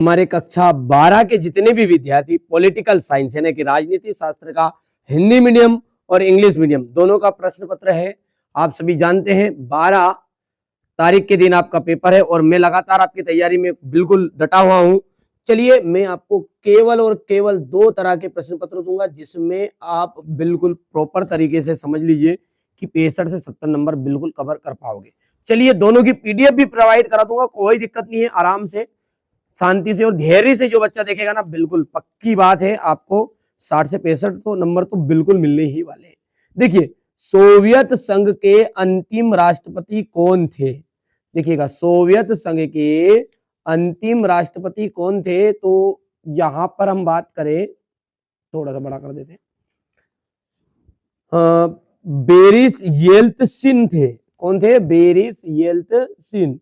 हमारे कक्षा 12 के जितने भी विद्यार्थी पॉलिटिकल साइंस यानी कि राजनीति शास्त्र का हिंदी मीडियम और इंग्लिश मीडियम दोनों का प्रश्न पत्र है। आप सभी जानते हैं 12 तारीख के दिन आपका पेपर है और मैं लगातार आपकी तैयारी में बिल्कुल डटा हुआ हूं। चलिए मैं आपको केवल और केवल 2 तरह के प्रश्न पत्र दूंगा जिसमें आप बिल्कुल प्रॉपर तरीके से समझ लीजिए कि 65 से 70 नंबर बिल्कुल कवर कर पाओगे। चलिए दोनों की पीडीएफ भी प्रोवाइड करा दूंगा, कोई दिक्कत नहीं है। आराम से शांति से और धैर्य से जो बच्चा देखेगा ना, बिल्कुल पक्की बात है आपको 60 से 65 तो नंबर तो बिल्कुल मिलने ही वाले हैं। देखिए सोवियत संघ के अंतिम राष्ट्रपति कौन थे? देखिएगा सोवियत संघ के अंतिम राष्ट्रपति कौन थे, तो यहां पर हम बात करें, थोड़ा सा बड़ा कर देते हैं, बोरिस येल्त्सिन थे। कौन थे? Boris Yeltsin.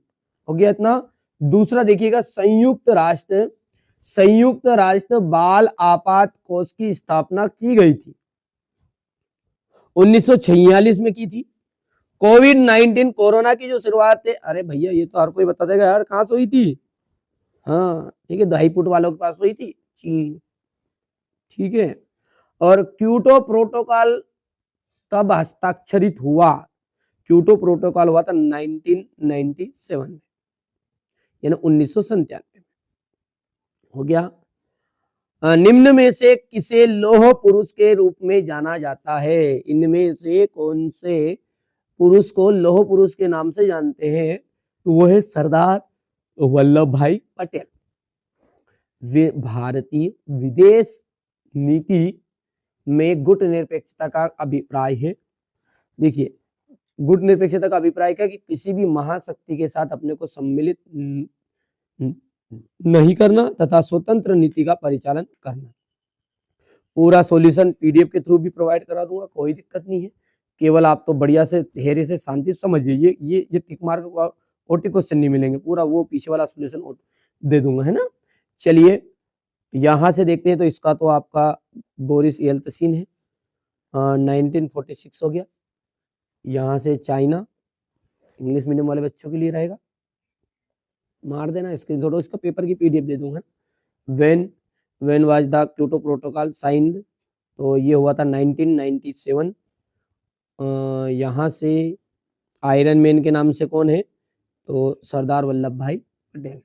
हो गया इतना। दूसरा देखिएगा संयुक्त राष्ट्र बाल आपात कोष की स्थापना की गई थी, 1946 में की थी। कोविड-19 कोरोना की जो शुरुआत है, अरे भैया ये तो हर कोई बता देगा यार, कहां से हुई थी? हाँ ठीक है, 2.5 फुट वालों के पास हुई थी, चीन। ठीक है। और क्योटो प्रोटोकॉल कब हस्ताक्षरित हुआ? क्योटो प्रोटोकॉल हुआ था 1997 में, यानी 1997 में। हो गया। निम्न में से किसे लौह पुरुष के रूप में जाना जाता है? इनमें से कौन से पुरुष को लौह पुरुष के नाम से जानते हैं? तो वो है सरदार वल्लभ भाई पटेल। वे भारतीय विदेश नीति में गुट निरपेक्षता का अभिप्राय है। देखिए गुट निरपेक्षता का अभिप्राय क्या कि किसी भी महाशक्ति के साथ अपने को सम्मिलित नहीं करना तथा स्वतंत्र नीति का परिचालन करना। पूरा सॉल्यूशन पीडीएफ के थ्रू भी प्रोवाइड करा दूंगा, कोई दिक्कत नहीं है। केवल आप तो बढ़िया से धैर्य से शांति से समझिए, ये टिक मार्क 40 क्वेश्चन नहीं मिलेंगे, पूरा वो पीछे वाला सॉल्यूशन दे दूंगा, है ना। चलिए यहां से देखते हैं, तो इसका तो आपका बोरिस येल्त्सिन है, 1946 हो गया। यहाँ से चाइना, इंग्लिश मीडियम वाले बच्चों के लिए रहेगा, मार देना स्क्रीनशॉट, इसका पेपर की पीडीएफ दे दूंगा। When was the Kyoto protocol signed, तो ये हुआ था 1997। यहाँ से आयरन मैन के नाम से कौन है? तो सरदार वल्लभ भाई पटेल।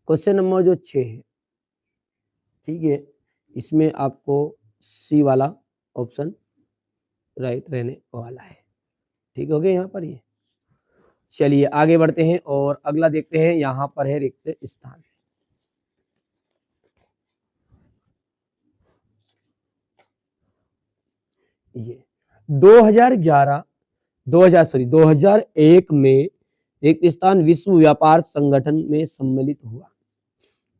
क्वेश्चन नंबर जो 6 है, ठीक है, इसमें आपको सी वाला ऑप्शन राइट रहने वाला है। ठीक हो गया यहाँ पर ये। चलिए आगे बढ़ते हैं और अगला देखते हैं। यहाँ पर है रिक्त स्थान। ये 2001 में रिक्त स्थान विश्व व्यापार संगठन में सम्मिलित हुआ।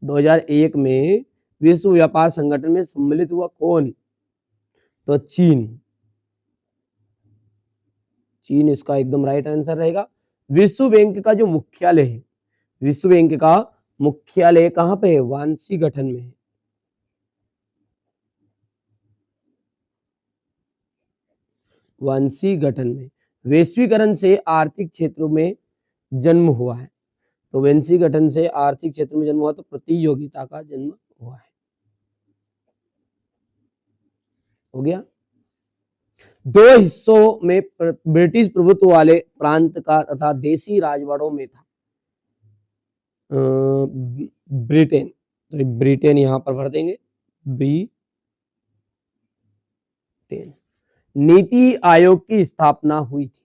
2001 में विश्व व्यापार संगठन में सम्मिलित हुआ कौन? तो चीन इसका एकदम राइट आंसर रहेगा। विश्व बैंक का जो मुख्यालय है, विश्व बैंक का मुख्यालय कहां पे है? वाशिंगटन में है। वाशिंगटन में। वैश्वीकरण से आर्थिक क्षेत्रों में जन्म हुआ है, तो वाशिंगटन से आर्थिक क्षेत्र में जन्म हुआ, तो प्रतियोगिता का जन्म हुआ है। हो गया। 2 हिस्सों में ब्रिटिश प्रभुत्व वाले प्रांत का तथा देशी राजवाड़ों में था ब्रिटेन, तो ब्रिटेन यहां पर भर देंगे, ब्रिटेन। नीति आयोग की स्थापना हुई थी,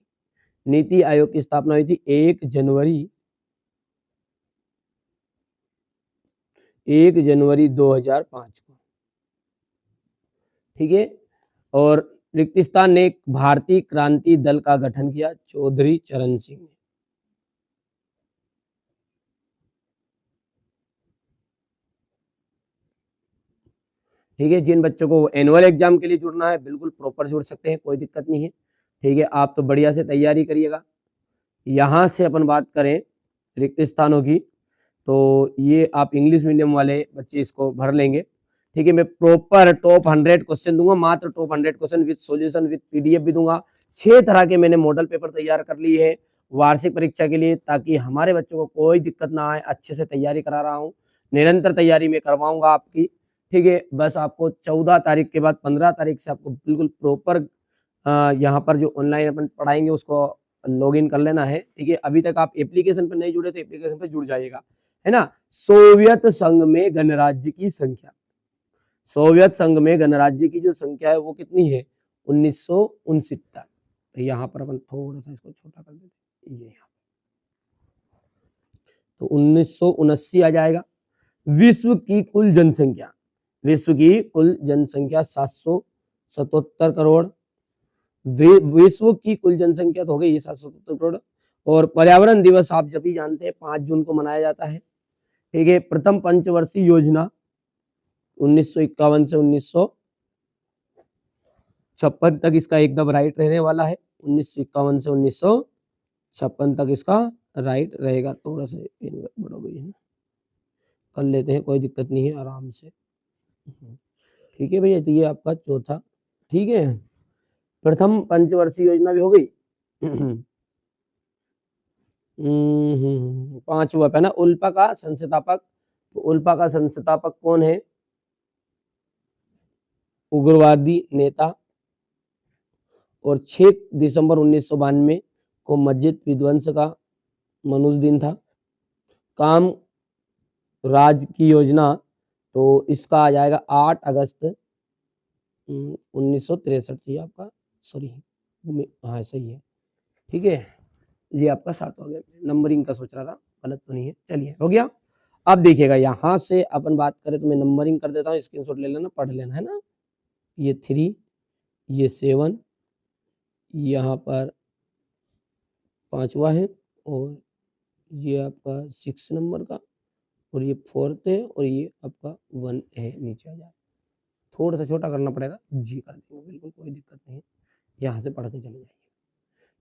नीति आयोग की स्थापना हुई थी 1 जनवरी 2005 को। ठीक है। और रिक्त स्थान ने एक भारतीय क्रांति दल का गठन किया, चौधरी चरण सिंह ने। ठीक है। जिन बच्चों को एनुअल एग्जाम के लिए जुड़ना है बिल्कुल प्रॉपर जुड़ सकते हैं, कोई दिक्कत नहीं है। ठीक है। आप तो बढ़िया से तैयारी करिएगा। यहाँ से अपन बात करें रिक्त स्थानों की, तो ये आप इंग्लिश मीडियम वाले बच्चे इसको भर लेंगे। ठीक है। मैं प्रॉपर टॉप 100 क्वेश्चन दूंगा, मात्र top 100 question with solution with PDF भी दूंगा। 6 तरह के मैंने मॉडल पेपर तैयार कर लिए हैं वार्षिक परीक्षा के लिए, ताकि हमारे बच्चों को कोई दिक्कत ना आए। अच्छे से तैयारी करा रहा हूँ, निरंतर तैयारी में करवाऊंगा आपकी, ठीक है। बस आपको 14 तारीख के बाद 15 तारीख से आपको बिल्कुल प्रॉपर यहाँ पर जो ऑनलाइन अपन पढ़ाएंगे उसको लॉगिन कर लेना है, ठीक है। अभी तक आप एप्लीकेशन पर नहीं जुड़े तो एप्लीकेशन पर जुड़ जाइएगा, है ना। सोवियत संघ में गणराज्य की संख्या, सोवियत संघ में गणराज्य की जो संख्या है वो कितनी है, 1969। तो यहाँ पर अपन थोड़ा सा इसको छोटा कर देते हैं, ये यहाँ तो 1979 आ जाएगा। विश्व की कुल जनसंख्या, विश्व की कुल जनसंख्या 777 करोड़। विश्व की कुल जनसंख्या तो हो गई 777 करोड़। और पर्यावरण दिवस आप जब भी जानते हैं 5 जून को मनाया जाता है, ठीक है। प्रथम पंचवर्षीय योजना 1951 से 1956 तक इसका एकदम राइट रहने वाला है। 1951 से 1956 तक इसका राइट रहेगा। थोड़ा सा गड़बड़ हो गई है ना, कर लेते हैं, कोई दिक्कत नहीं है, आराम से, ठीक है भैया। तो ये आपका चौथा, ठीक है। प्रथम पंचवर्षीय योजना भी हो गई। पांचवा है ना, उल्पा का संस्थापक। तो उल्पा का संस्थापक कौन है, उग्रवादी नेता। और 6 दिसंबर 1992 को मस्जिद विध्वंस का मनुष्य दिन था। काम राज की योजना, तो इसका आ जाएगा 8 अगस्त 1963। ये आपका सॉरी, हाँ सही है, ठीक है। ये आपका 7 हो गया। नंबरिंग का सोच रहा था, गलत तो नहीं है, चलिए हो गया। अब देखिएगा यहाँ से अपन बात करें तो मैं नंबरिंग कर देता हूँ, स्क्रीनशॉट ले लेना, पढ़ लेना, है ना। ये 3, ये 7, यहाँ पर 5वां है, और ये आपका 6 नंबर का, और ये 4th है, और ये आपका 1 है, नीचे आ जाए। थोड़ा सा छोटा करना पड़ेगा, जी कर देंगे, बिल्कुल कोई दिक्कत नहीं है। यहाँ से पढ़ के चले जाइए,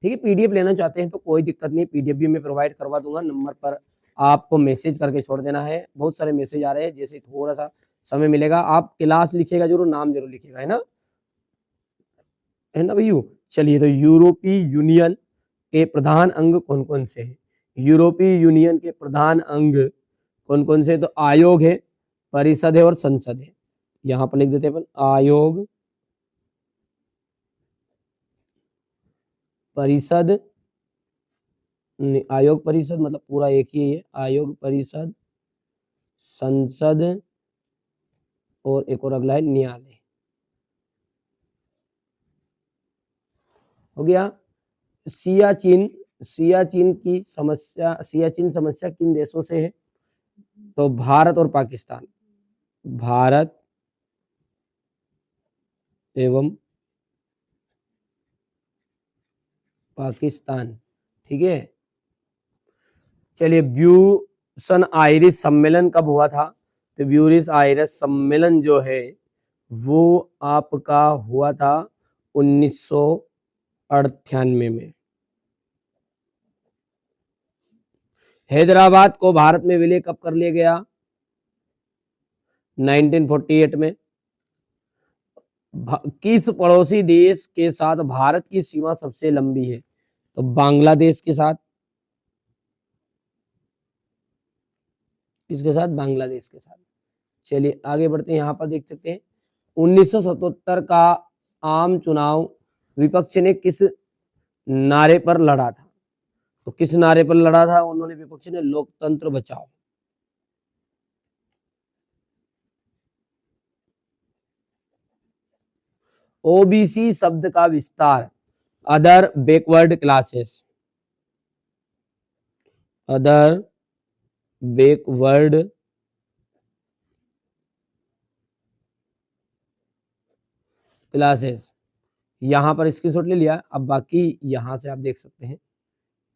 ठीक है। पीडीएफ लेना चाहते हैं तो कोई दिक्कत नहीं, पीडीएफ भी मैं प्रोवाइड करवा दूंगा। नंबर पर आपको मैसेज करके छोड़ देना है। बहुत सारे मैसेज आ रहे हैं, जैसे थोड़ा सा समय मिलेगा आप क्लास लिखिएगा जरूर, नाम जरूर लिखिएगा, है ना भैया। चलिए, तो यूरोपीय यूनियन के प्रधान अंग कौन कौन से हैं, यूरोपीय यूनियन के प्रधान अंग कौन कौन से, तो आयोग है, परिषद है और संसद है। यहाँ पर लिख देते हैं अपन, आयोग, परिषद, आयोग परिषद मतलब पूरा एक ही है, आयोग परिषद, संसद, और एक और अगला है न्यायालय। हो गया। सियाचिन, सियाचिन की समस्या, सियाचिन समस्या किन देशों से है, तो भारत और पाकिस्तान, भारत एवं पाकिस्तान, ठीक है। चलिए, ब्यूसन आयरिस सम्मेलन कब हुआ था, तो ब्यूरिस आयरिस सम्मेलन जो है वो आपका हुआ था 1998 में। हैदराबाद को भारत में विलय कब कर लिया गया, 1948 में। किस पड़ोसी देश के साथ भारत की सीमा सबसे लंबी है, तो बांग्लादेश के साथ। किसके साथ, बांग्लादेश के साथ। चलिए आगे बढ़ते हैं, यहाँ पर देख सकते हैं 1977 का आम चुनाव विपक्ष ने किस नारे पर लड़ा था, तो किस नारे पर लड़ा था उन्होंने, विपक्ष ने लोकतंत्र बचाओ। ओबीसी शब्द का विस्तार, other backward classes, other backward classes. यहां पर स्क्रीनशॉट ले लिया। अब बाकी यहां से आप देख सकते हैं,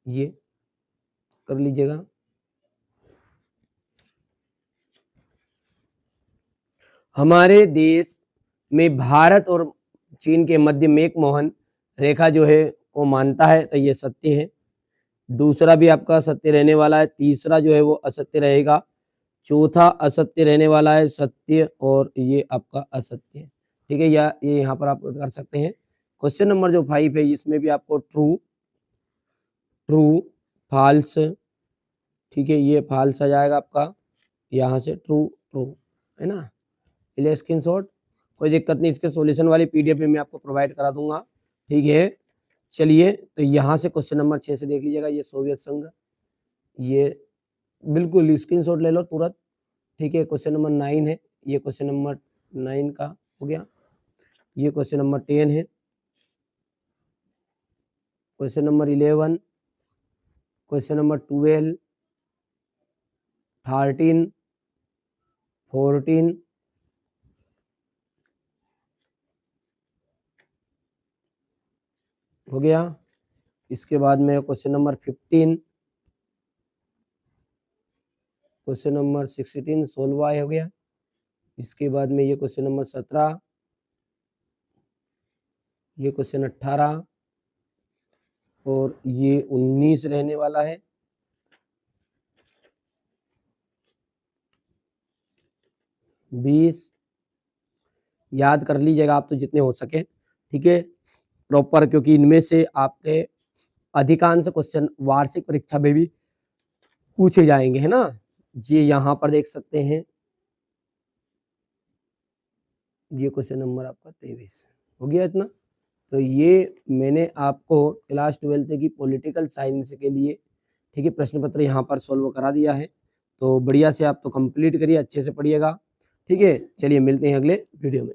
ये कर लीजिएगा। हमारे देश में भारत और चीन के मध्य मैकमोहन रेखा जो है वो मानता है, तो ये सत्य है। दूसरा भी आपका सत्य रहने वाला है, तीसरा जो है वो असत्य रहेगा, चौथा असत्य रहने वाला है, सत्य, और ये आपका असत्य है, ठीक है। या ये यहाँ पर आप कर सकते हैं। क्वेश्चन नंबर जो 5 है इसमें भी आपको ट्रू ट्रू, फाल्स, ठीक है, ये फाल्स आ जाएगा आपका, यहाँ से ट्रू ट्रू, है ना। ले स्क्रीनशॉट, कोई दिक्कत नहीं, इसके सॉल्यूशन वाली पीडीएफ भी मैं आपको प्रोवाइड करा दूंगा, ठीक है। चलिए, तो यहाँ से क्वेश्चन नंबर 6 से देख लीजिएगा, ये सोवियत संघ, ये बिल्कुल स्क्रीनशॉट ले लो तुरंत, ठीक है। क्वेश्चन नंबर 9 है, ये क्वेश्चन नंबर 9 का हो गया। ये क्वेश्चन नंबर 10 है, क्वेश्चन नंबर 11, क्वेश्चन नंबर 12, 13, 14, हो गया। इसके बाद में क्वेश्चन नंबर 15, क्वेश्चन नंबर 16 16 हो गया। इसके बाद में ये क्वेश्चन नंबर 17, ये क्वेश्चन 18 और ये 19 रहने वाला है। बीस याद कर लीजिएगा आप तो जितने हो सके, ठीक है, प्रॉपर, क्योंकि इनमें से आपके अधिकांश क्वेश्चन वार्षिक परीक्षा में भी पूछे जाएंगे, है ना। ये यहाँ पर देख सकते हैं, ये क्वेश्चन नंबर आपका 23 हो गया इतना। तो ये मैंने आपको क्लास 12 की पॉलिटिकल साइंस के लिए, ठीक है, प्रश्न पत्र यहाँ पर सॉल्व करा दिया है। तो बढ़िया से आप तो कंप्लीट करिए, अच्छे से पढ़िएगा, ठीक है। चलिए मिलते हैं अगले वीडियो में।